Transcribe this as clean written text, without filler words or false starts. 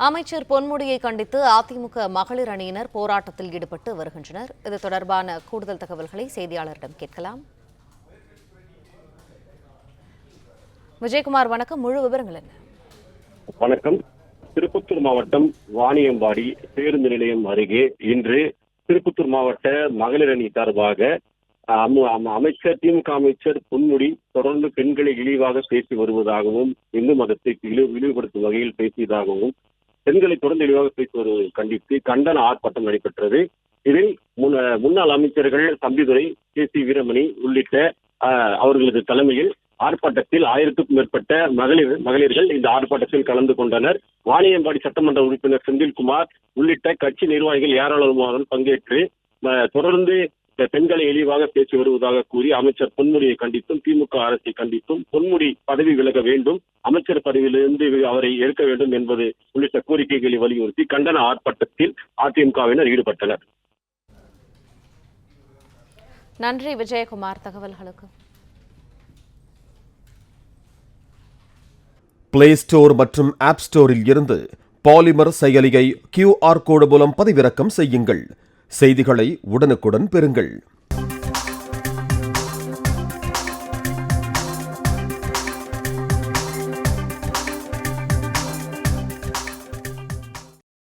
அமைச்சர் பொன்முடியை கண்டித்து அதிமுக மகளிர் அணியினர் போராட்டத்தில் ஈடுபட்டு வருகின்றனர். இது தொடர்பான கூடுதல் தகவல்களை செய்தியாளரிடம் கேட்கலாம். விஜயகுமார், வணக்கம். முழு விவரங்கள் என்ன? வணக்கம். திருப்பத்தூர் மாவட்டம் வாணியம்பாடி பேருந்து நிலையம் அருகே இன்று திருப்பத்தூர் மாவட்ட மகளிர் அணி சார்பாக அமைச்சர் திமுக அமைச்சர் பொன்முடி தொடர்ந்து பெண்களை இழிவாக பேசி வருவதாகவும், இந்து மதத்தை இழிவுபடுத்தும் வகையில் பேசியதாகவும், பெண்களை தொடர்ந்து இழிவாக பேசி வருவதை கண்டித்து கண்டன ஆர்ப்பாட்டம் நடைபெற்றது. இதில் முன்னாள் அமைச்சர்கள் தம்பிதுரை, கே.சி. வீரமணி உள்ளிட்ட அவர்களது தலைமையில் ஆர்ப்பாட்டத்தில் 1000க்கும் மேற்பட்ட மகளிர்கள் இந்த ஆர்ப்பாட்டத்தில் கலந்து கொண்டனர். வாணியம்பாடி சட்டமன்ற உறுப்பினர் செந்தில்குமார் உள்ளிட்ட கட்சி நிர்வாகிகள் ஏராளமாக பங்கேற்று தொடர்ந்து பெண்களை இழிவாக பேசி வருவதாக கூறி அமைச்சர் பொன்முடியை கண்டித்தும், திமுக அரசை கண்டித்தும், பொன்முடி பதவி விலக வேண்டும், அமைச்சர் பதவியிலிருந்து அவரை எடுக்க வேண்டும் என்பது உள்ளிட்ட கோரிக்கைகளை வலியுறுத்தி கண்டன ஆர்ப்பாட்டத்தில் அதிமுகவினர் ஈடுபட்டனர். நன்றி விஜயகுமார் தகவல்களுக்கு. பிளே ஸ்டோர் மற்றும் ஆப் ஸ்டோரில் இருந்து பாலிமர் செயலியை QR கோடு மூலம் பதிவிறக்கம் செய்யுங்கள். செய்திகளை உடனுக்குடன் பெறுங்கள்.